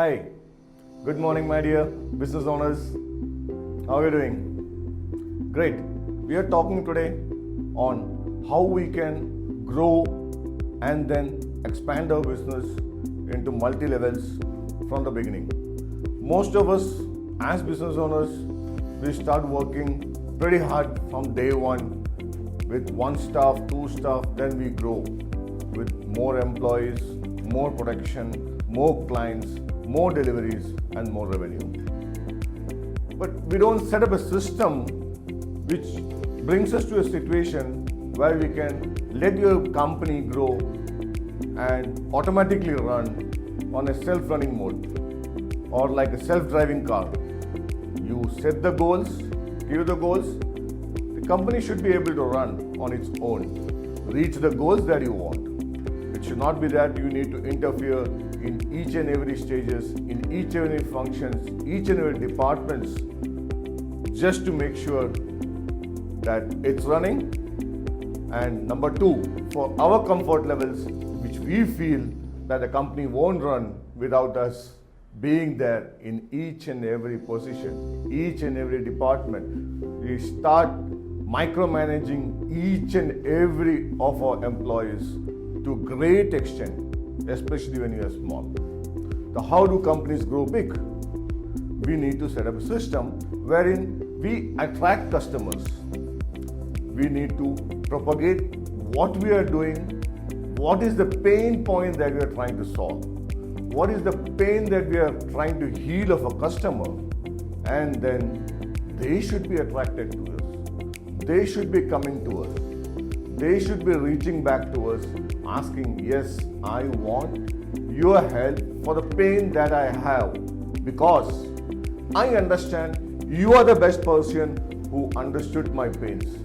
Hi, good morning, my dear business owners. How are you doing? Great. We are talking today on how we can grow and then expand our business into multi levels from the beginning. Most of us, as business owners, we start working pretty hard from day one with one staff, two staff, then we grow with more employees, more production, more clients, more deliveries, and more revenue. But we don't set up a system which brings us to a situation where we can let your company grow and automatically run on a self-running mode or like a self-driving car. You set the goals, give the goals, the company should be able to run on its own, reach the goals that you want. It should not be that you need to interfere in each and every stages, in each and every functions, each and every departments, just to make sure that it's running. And number two, for our comfort levels, which we feel that the company won't run without us being there in each and every position, each and every department. We start micromanaging each and every of our employees to great extent, especially when you are small. So how do companies grow big? We need to set up a system wherein we attract customers. We need to propagate what we are doing, what is the pain point that we are trying to solve, what is the pain that we are trying to heal of a customer, and then they should be attracted to us. They should be coming to us. They should be reaching back to us asking, yes, I want your help for the pain that I have, because I understand you are the best person who understood my pains.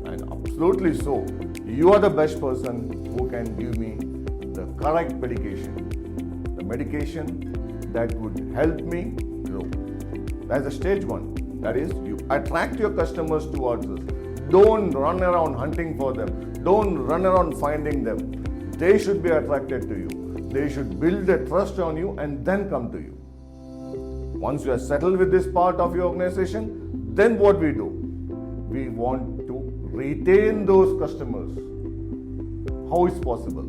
And absolutely so, you are the best person who can give me the correct medication. The medication that would help me grow. That's the stage one. That is, you attract your customers towards us. Don't run around hunting for them. Don't run around finding them. They should be attracted to you. They should build their trust on you and then come to you. Once you are settled with this part of your organization, then what we do? We want to retain those customers. How is possible?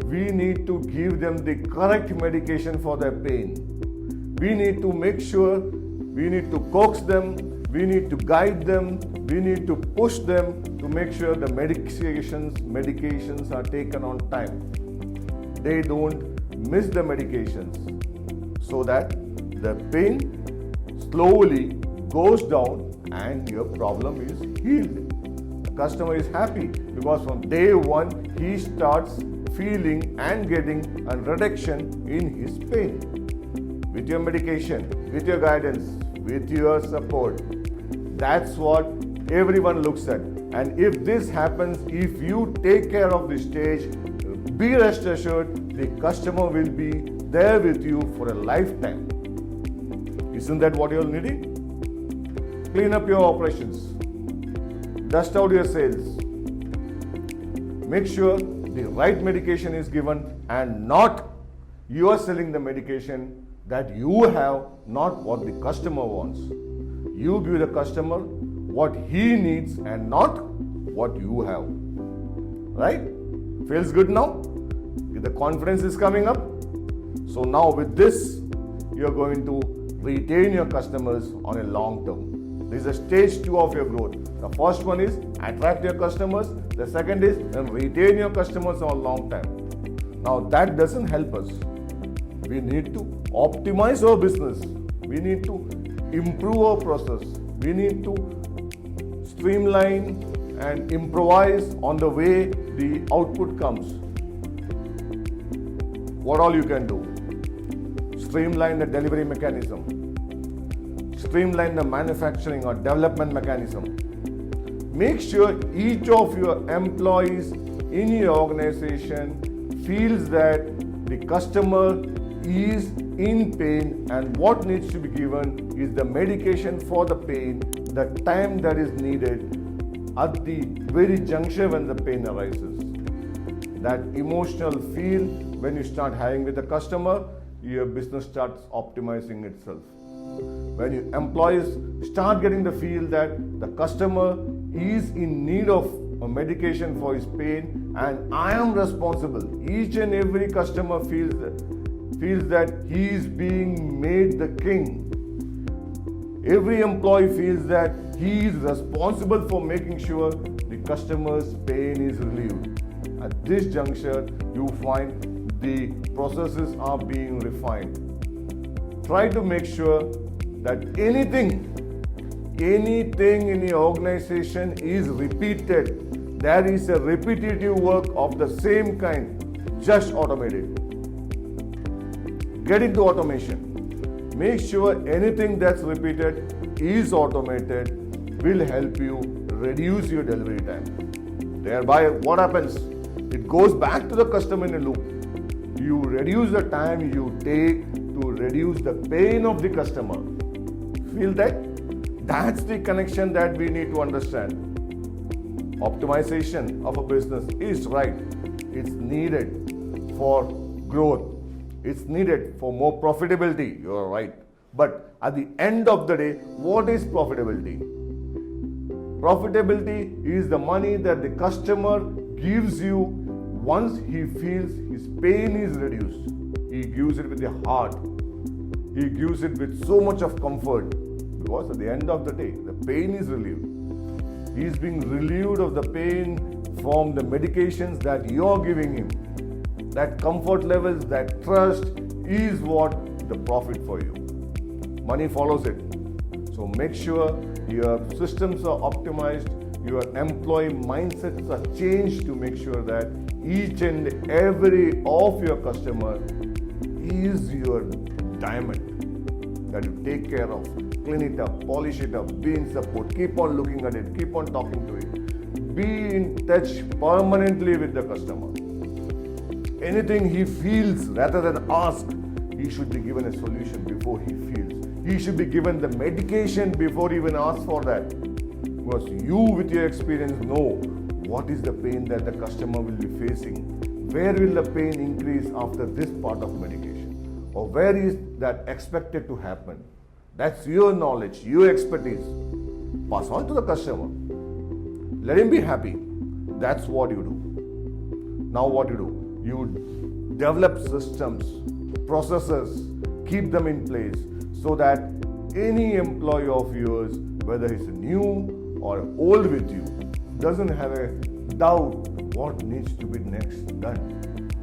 We need to give them the correct medication for their pain. We need to make sure, we need to coax them, we need to guide them, we need to push them to make sure the medications are taken on time. They don't miss the medications, so that the pain slowly goes down and your problem is healed. The customer is happy because from day one he starts feeling and getting a reduction in his pain. With your medication, with your guidance, with your support. That's what everyone looks at. And if this happens, if you take care of this stage, be rest assured the customer will be there with you for a lifetime. Isn't that what you're needing? Clean up your operations. Dust out your sales. Make sure the right medication is given and not you are selling the medication that you have, not what the customer wants. You give the customer what he needs and not what you have. Right? Feels good now? The confidence is coming up. So now with this, you're going to retain your customers on a long term. This is stage 2 of your growth. The first one is attract your customers. The second is retain your customers on a long time. Now that doesn't help us. We need to optimize our business. We need to improve our process. We need to streamline and improvise on the way the output comes. What all you can do? Streamline the delivery mechanism. Streamline the manufacturing or development mechanism. Make sure each of your employees in your organization feels that the customer is in pain and what needs to be given is the medication for the pain, the time that is needed at the very juncture when the pain arises. That emotional feel when you start having with the customer, your business starts optimizing itself. When your employees start getting the feel that the customer is in need of a medication for his pain and I am responsible, each and every customer feels that he is being made the king. Every employee feels that he is responsible for making sure the customer's pain is relieved. At this juncture, you find the processes are being refined. Try to make sure that anything in your organization is repeated. There is a repetitive work of the same kind. Just automate it. Get into automation. Make sure anything that's repeated is automated will help you reduce your delivery time. Thereby, what happens? It goes back to the customer in a loop. You reduce the time you take to reduce the pain of the customer. Feel that? That's the connection that we need to understand. Optimization of a business is right. It's needed for growth. It's needed for more profitability. You're right. But at the end of the day, what is profitability? Profitability is the money that the customer gives you once he feels his pain is reduced. He gives it with the heart. He gives it with so much of comfort. Because at the end of the day, the pain is relieved. He is being relieved of the pain from the medications that you're giving him. That comfort levels, that trust is what the profit for you. Money follows it. So make sure your systems are optimized, your employee mindsets are changed to make sure that each and every of your customer is your diamond that you take care of. Clean it up, polish it up, be in support, keep on looking at it, keep on talking to it. Be in touch permanently with the customer. Anything he feels, rather than ask, he should be given a solution before he feels. He should be given the medication before he even asks for that. Because you with your experience know what is the pain that the customer will be facing. Where will the pain increase after this part of medication? Or where is that expected to happen? That's your knowledge, your expertise. Pass on to the customer. Let him be happy. That's what you do. Now what you do? You develop systems, processes, keep them in place so that any employee of yours, whether he's new or old with you, doesn't have a doubt what needs to be next done.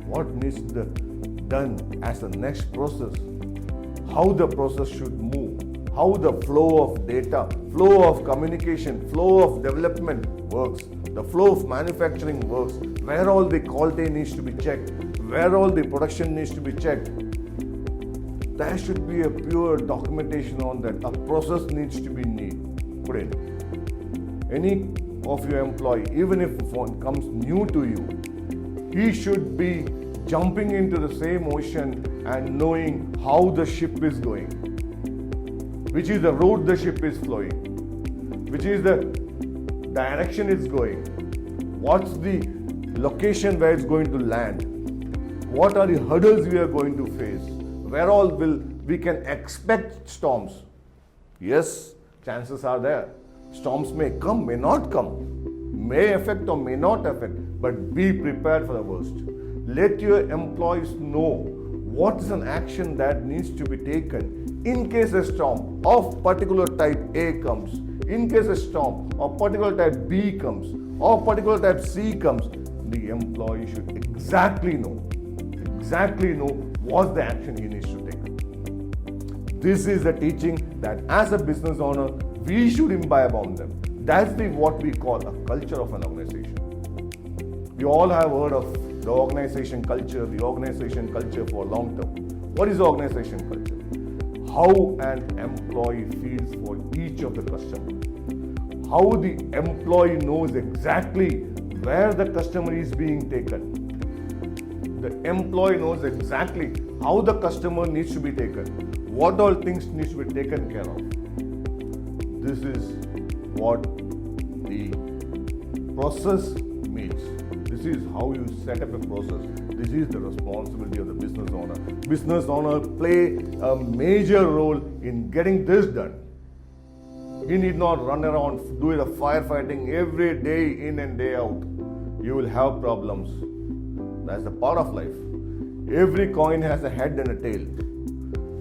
What needs to be done as the next process. How the process should move. How the flow of data, flow of communication, flow of development works. The flow of manufacturing works. Where all the quality needs to be checked. Where all the production needs to be checked. There should be a pure documentation on that. A process needs to be put in. Any of your employee, even if one comes new to you, he should be jumping into the same ocean and knowing how the ship is going, which is the route the ship is flowing, which is the direction it's going, what's the location where it's going to land, what are the hurdles we are going to face, where all we can expect storms. Yes, chances are there. Storms may come, may not come, may affect or may not affect, but be prepared for the worst. Let your employees know what is an action that needs to be taken in case a storm of particular type A comes, in case a storm of particular type B comes, or particular type C comes. The employee should exactly know what's the action he needs to take. This is the teaching that as a business owner, we should imbibe on them. That's what we call a culture of an organization. We all have heard of the organization culture for long term. What is organization culture? How an employee feels for each of the customers. How the employee knows exactly where the customer is being taken. The employee knows exactly how the customer needs to be taken. What all things needs to be taken care of. This is what the process means. This is how you set up a process. This is the responsibility of the business owner. Business owner play a major role in getting this done. He need not run around doing the firefighting every day in and day out. You will have problems. That's a part of life. Every coin has a head and a tail.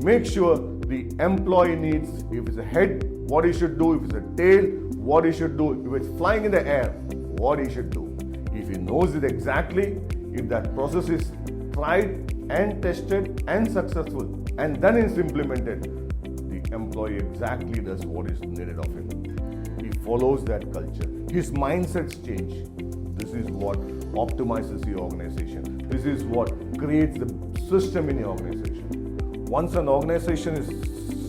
Make sure the employee needs, if it's a head, what he should do. If it's a tail, what he should do. If it's flying in the air, what he should do. If he knows it exactly, if that process is tried and tested and successful and then it's implemented, the employee exactly does what is needed of him. He follows that culture. His mindsets change. This is what optimizes the organization. This is what creates the system in the organization. Once an organization is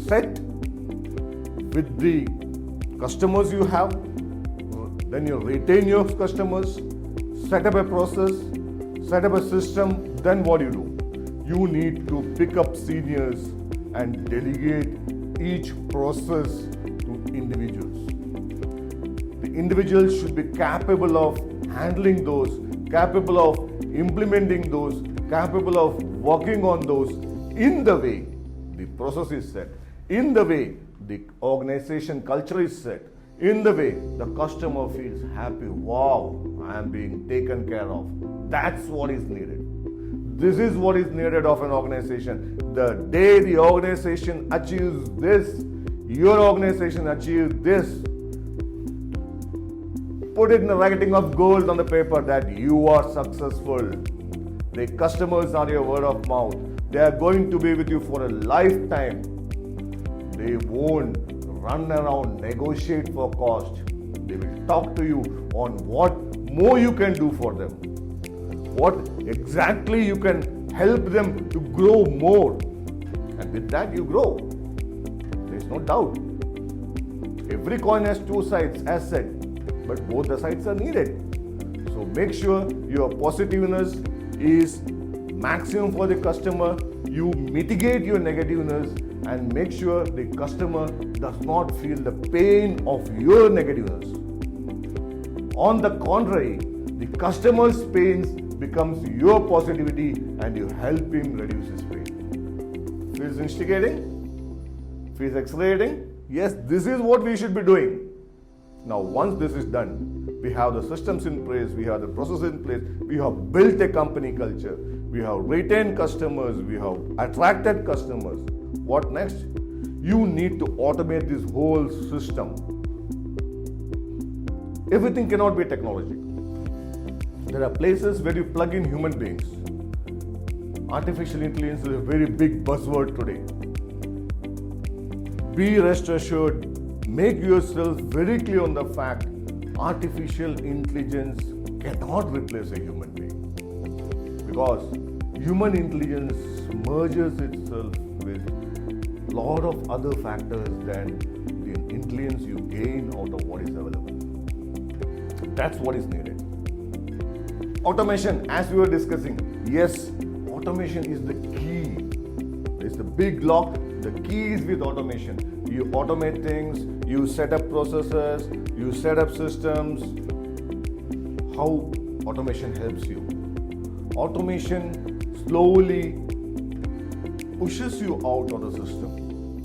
set with the customers you have, then you retain your customers, set up a process, set up a system, then what do? You need to pick up seniors and delegate each process to individuals. The individuals should be capable of handling those, capable of implementing those, capable of working on those in the way the process is set, in the way the organization culture is set, in the way the customer feels happy. Wow, I am being taken care of. That's what is needed. This is what is needed of an organization. The day the organization achieves this, your organization achieves this, put it in the writing of gold on the paper that you are successful. The customers are your word of mouth. They are going to be with you for a lifetime. They won't run around, negotiate for cost. They will talk to you on what more you can do for them, what exactly you can help them to grow more. And with that, you grow. There is no doubt. Every coin has two sides, as said, but both the sides are needed. So make sure your positiveness is maximum for the customer. You mitigate your negativeness and make sure the customer does not feel the pain of your negativeness. On the contrary, the customer's pains becomes your positivity and you help him reduce his pain. Feels instigating? Feels exhilarating? Yes, this is what we should be doing. Now, once this is done, we have the systems in place, we have the process in place, we have built a company culture, we have retained customers, we have attracted customers. What next? You need to automate this whole system. Everything cannot be technology. There are places where you plug in human beings. Artificial intelligence is a very big buzzword today. Be rest assured, make yourself very clear on the fact artificial intelligence cannot replace a human being, because human intelligence merges itself with a lot of other factors than the intelligence you gain out of what is available. That's what is needed. Automation, as we were discussing, yes, automation is the key. It's the big lock. The key is with automation. You automate things, you set up processes, you set up systems. How automation helps you? Automation slowly pushes you out of the system.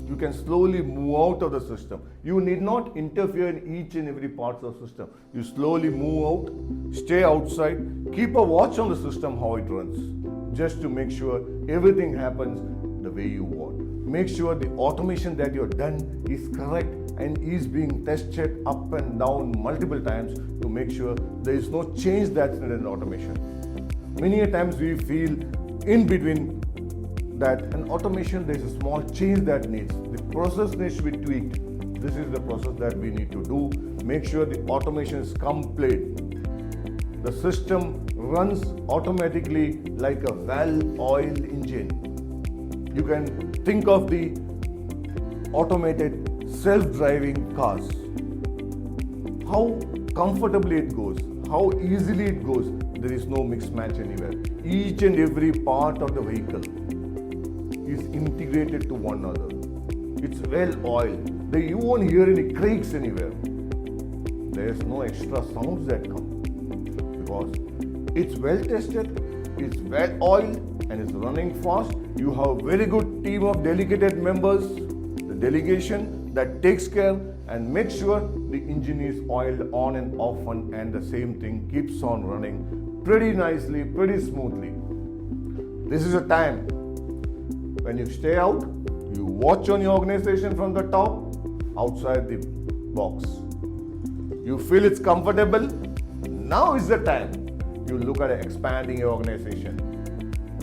You can slowly move out of the system. You need not interfere in each and every part of the system. You slowly move out, stay outside, keep a watch on the system how it runs, just to make sure everything happens the way you want. Make sure the automation that you've done is correct and is being tested up and down multiple times to make sure there is no change that's needed in automation. Many a times we feel in between that in automation there is a small change that needs. The process needs to be tweaked. This is the process that we need to do. Make sure the automation is complete. The system runs automatically like a well-oiled engine. You can think of the automated self-driving cars. How comfortably it goes, how easily it goes. There is no mix match anywhere. Each and every part of the vehicle is integrated to one another. It's well oiled. You won't hear any creaks anywhere. There's no extra sounds that come because it's well tested, is well oiled and is running fast. You have a very good team of delegated members, the delegation that takes care and makes sure the engine is oiled on and often, and the same thing keeps on running pretty nicely, pretty smoothly. This is a time when you stay out, you watch on your organization from the top, outside the box. You feel it's comfortable. Now is the time you look at expanding your organization.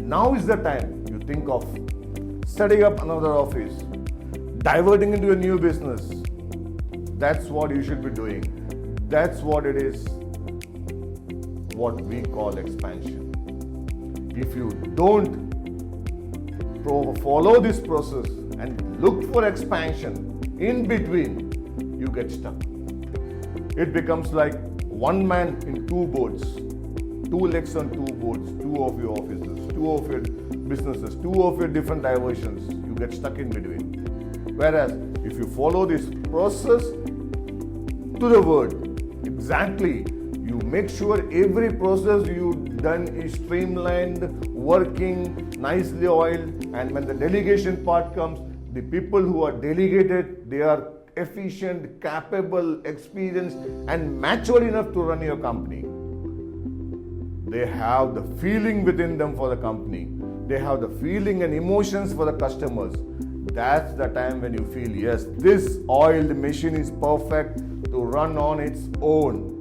Now is the time you think of setting up another office, diverting into a new business. That's what you should be doing. That's what it is, what we call expansion. If you don't follow this process and look for expansion in between, you get stuck. It becomes like one man in two boats, two legs on two boats, two of your offices, two of your businesses, two of your different diversions. You get stuck in between. Whereas if you follow this process to the word, exactly, you make sure every process you've done is streamlined, working, nicely oiled, and when the delegation part comes, the people who are delegated, they are efficient, capable, experienced, and mature enough to run your company. They have the feeling within them for the company. They have the feeling and emotions for the customers. That's the time when you feel, yes, this oiled machine is perfect to run on its own.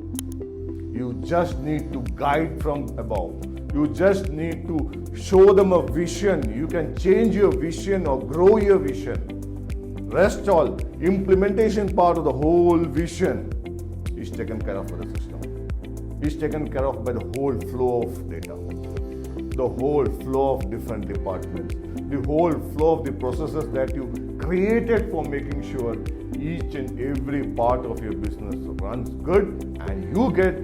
You just need to guide from above. You just need to show them a vision. You can change your vision or grow your vision. Rest all, implementation part of the whole vision is taken care of by the system. Is taken care of by the whole flow of data, the whole flow of different departments, the whole flow of the processes that you created for making sure each and every part of your business runs good and you get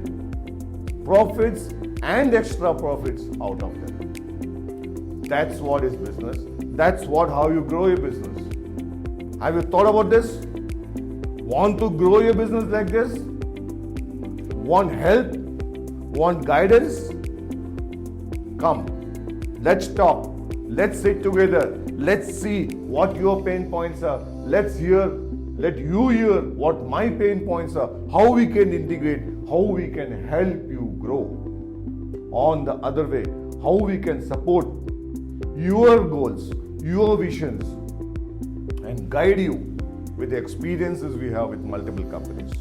profits and extra profits out of them. That's what is business. That's how you grow your business. Have you thought about this? Want to grow your business like this? Want help? Want guidance? Come, let's talk. Let's sit together. Let's see what your pain points are. Let you hear what my pain points are. How we can integrate, how we can help you grow. On the other way, how we can support your goals, your visions, and guide you with the experiences we have with multiple companies.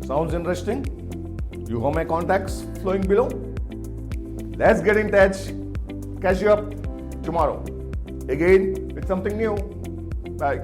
Sounds interesting? You have my contacts flowing below? Let's get in touch. Catch you up tomorrow. Again with something new. Bye.